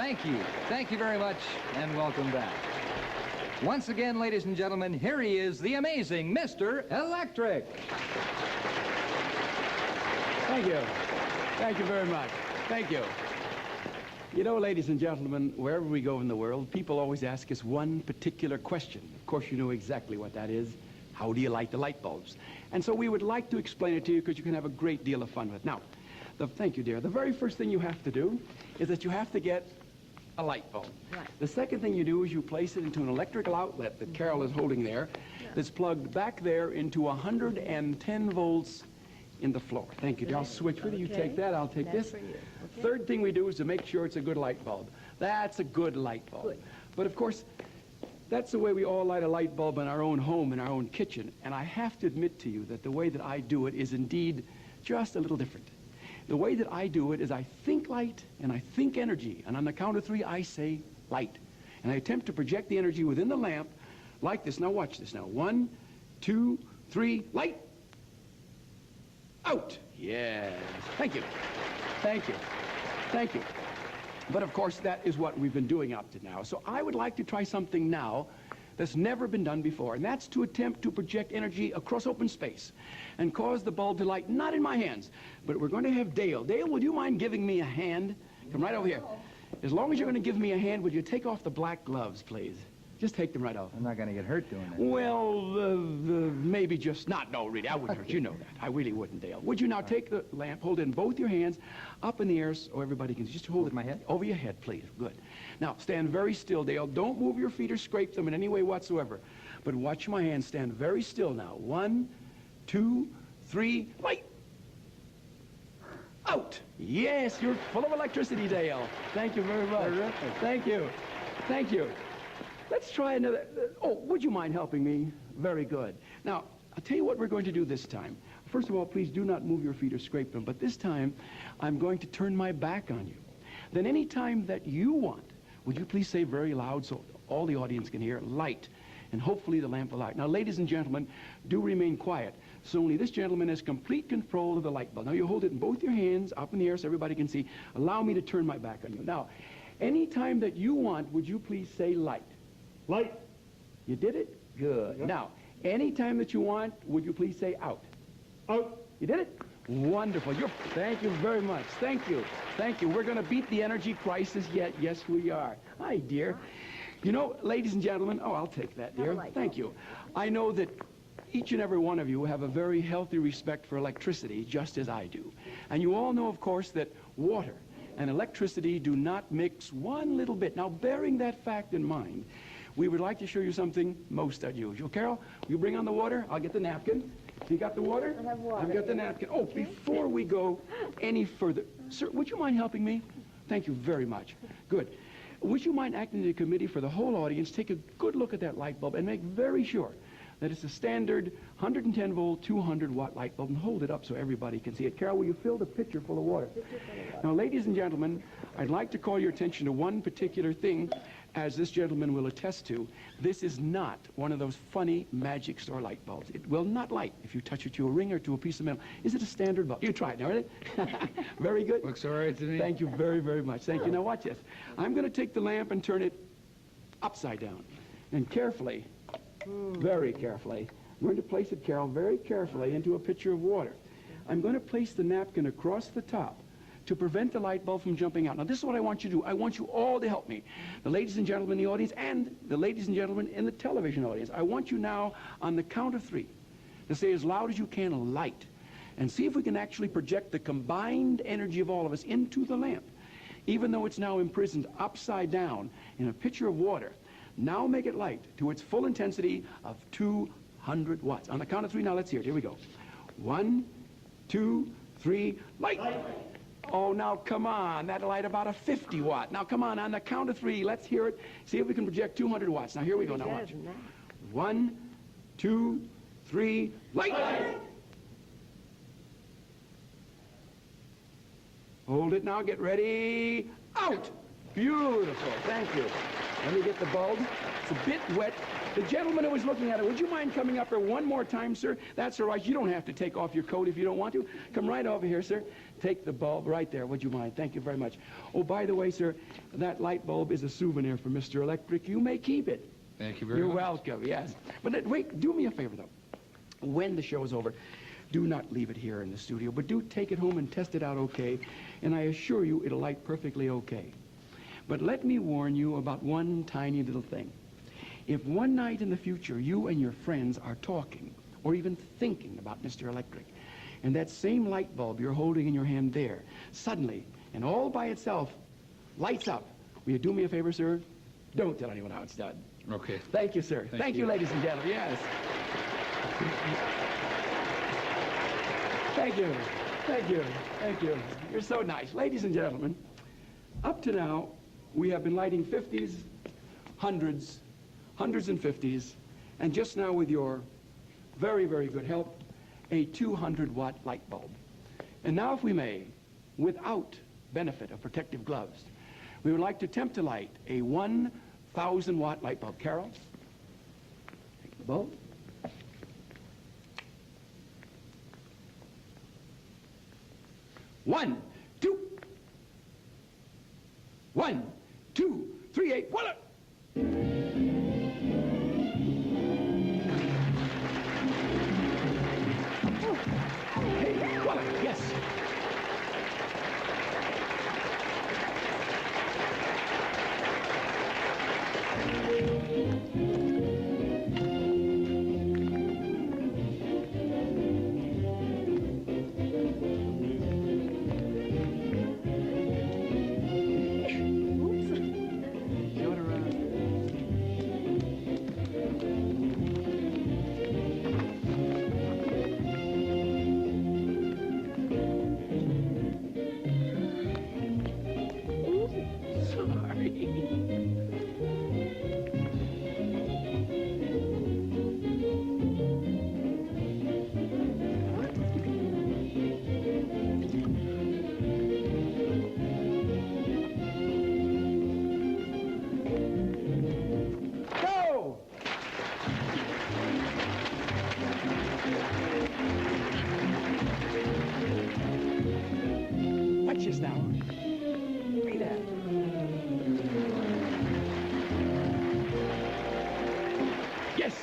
Thank you. Thank you very much, and welcome back. Once again, ladies and gentlemen, here he is, the amazing Mr. Electric. Thank you. Thank you very much. Thank you. You know, ladies and gentlemen, wherever we go in the world, people always ask us one particular question. Of course, you know exactly what that is. How do you light the light bulbs? And so we would like to explain it to you because you can have a great deal of fun with it. Now, thank you, dear. The very first thing you have to do is that you have to get a light bulb. Right. The second thing you do is you place it into an electrical outlet that Carol is holding there, that's plugged back there into 110 volts in the floor. Thank you, dear. I'll switch with you. You take that, I'll take this. For you. Okay. Third thing we do is to make sure it's a good light bulb. That's a good light bulb. Good. But of course, that's the way we all light a light bulb in our own home, in our own kitchen. And I have to admit to you that the way that I do it is indeed just a little different. The way that I do it is I think light and I think energy. And on the count of three, I say light. And I attempt to project the energy within the lamp like this. Now watch this now. 1, 2, 3, light. Out. Yes. Thank you. Thank you. Thank you. But of course, that is what we've been doing up to now. So I would like to try something now that's never been done before, and that's to attempt to project energy across open space and cause the bulb to light, not in my hands, but we're going to have Dale. Dale, would you mind giving me a hand? Come right over here. As long as you're going to give me a hand, would you take off the black gloves, please? Just take them right off. I'm not going to get hurt doing that. Well, maybe just not. No, really, I wouldn't hurt you. Know that. I really wouldn't, Dale. Would you now take the lamp, hold it in both your hands, up in the air so everybody can just hold it. My head? Over your head, please. Good. Now, stand very still, Dale. Don't move your feet or scrape them in any way whatsoever. But watch my hands. Stand very still now. 1, 2, 3, light. Out. Yes, you're full of electricity, Dale. Thank you very much. Thank you. Thank you. Let's try another. Oh, would you mind helping me? Very good. Now, I'll tell you what we're going to do this time. First of all, please do not move your feet or scrape them. But this time, I'm going to turn my back on you. Then any time that you want, would you please say very loud so all the audience can hear, light. And hopefully the lamp will light. Now, ladies and gentlemen, do remain quiet. So only this gentleman has complete control of the light bulb. Now, you hold it in both your hands, up in the air so everybody can see. Allow me to turn my back on you. Now, any time that you want, would you please say light? Light. You did it? Good. Yep. Now, any time that you want, would you please say out? Out. You did it? Wonderful. Thank you very much. Thank you. Thank you. We're going to beat the energy crisis yet. Yes, we are. Hi, dear. You know, ladies and gentlemen, oh, I'll take that, dear. Thank you. I know that each and every one of you have a very healthy respect for electricity, just as I do. And you all know, of course, that water and electricity do not mix one little bit. Now, bearing that fact in mind, we would like to show you something most unusual. Carol, you bring on the water. I'll get the napkin. You got the water? I have water. I've got the napkin. Oh, before we go any further, sir, would you mind helping me? Thank you very much. Good. Would you mind acting as a committee for the whole audience? Take a good look at that light bulb and make very sure that it's a standard 110 volt, 200 watt light bulb, and hold it up so everybody can see it. Carol, will you fill the pitcher full of water? Now, ladies and gentlemen, I'd like to call your attention to one particular thing. As this gentleman will attest to, this is not one of those funny magic store light bulbs. It will not light if you touch it to a ring or to a piece of metal. Is it a standard bulb? You try it now, isn't it? Very good. Looks all right to me. Thank you very, very much. Thank you. Now watch this. I'm going to take the lamp and turn it upside down. And carefully, very carefully, I'm going to place it, Carol, very carefully into a pitcher of water. I'm going to place the napkin across the top to prevent the light bulb from jumping out. Now, this is what I want you to do. I want you all to help me. The ladies and gentlemen in the audience and the ladies and gentlemen in the television audience. I want you now, on the count of 3, to say as loud as you can, light. And see if we can actually project the combined energy of all of us into the lamp. Even though it's now imprisoned upside down in a pitcher of water, now make it light to its full intensity of 200 watts. On the count of 3, now let's hear it. Here we go. 1, 2, 3, light. Oh, now come on. That'll light about a 50 watt. Now come on the count of 3, let's hear it. See if we can project 200 watts. Now here we go. Now watch. 1, 2, 3, light. Hold it now. Get ready. Out. Beautiful. Thank you. Let me get the bulb. It's a bit wet. The gentleman who was looking at it, would you mind coming up here one more time, sir? That's all right. You don't have to take off your coat if you don't want to. Come right over here, sir. Take the bulb right there. Would you mind? Thank you very much. Oh, by the way, sir, that light bulb is a souvenir from Mr. Electric. You may keep it. Thank you very much. You're welcome, yes. But wait, do me a favor, though. When the show's over, do not leave it here in the studio, but do take it home and test it out okay, and I assure you it'll light perfectly okay. But let me warn you about one tiny little thing. If one night in the future you and your friends are talking or even thinking about Mr. Electric, and that same light bulb you're holding in your hand there suddenly and all by itself lights up, will you do me a favor, sir? Don't tell anyone how it's done. Okay. Thank you, sir. Thank you, ladies and gentlemen. Yes. Thank you. Thank you. Thank you. You're so nice. Ladies and gentlemen, up to now, we have been lighting 50s, hundreds and 50s, and just now with your very, very good help, a 200-watt light bulb. And now, if we may, without benefit of protective gloves, we would like to attempt to light a 1,000-watt light bulb. Carol, take the bulb. One, two, 1, 2, 3, 8, voila! Hey, voila, yes. Now. Read that. Yes.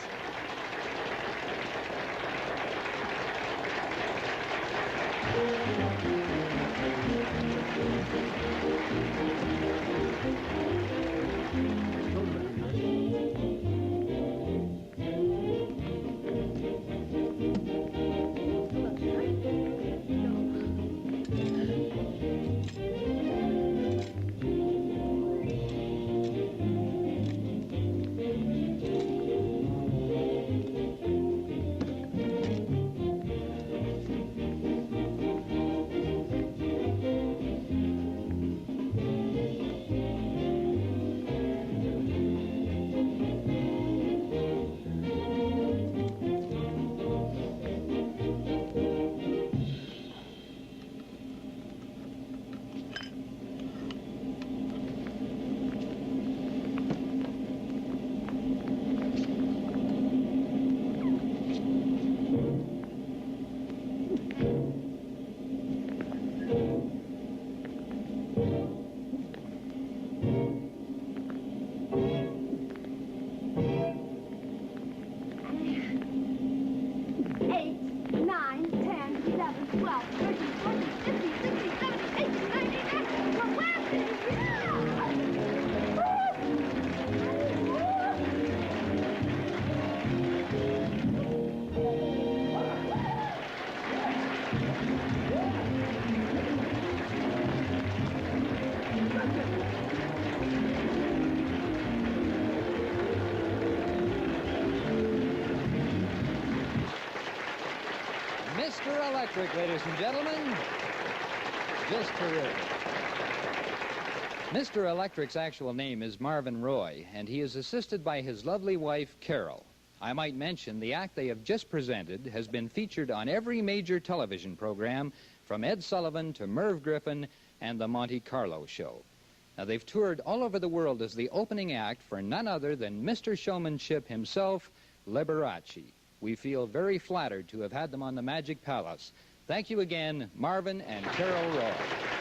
Mr. Electric, ladies and gentlemen. Just terrific. Mr. Electric's actual name is Marvyn Roy, and he is assisted by his lovely wife, Carol. I might mention the act they have just presented has been featured on every major television program, from Ed Sullivan to Merv Griffin and the Monte Carlo Show. Now, they've toured all over the world as the opening act for none other than Mr. Showmanship himself, Liberace. We feel very flattered to have had them on the Magic Palace. Thank you again, Marvyn and Carol Roy.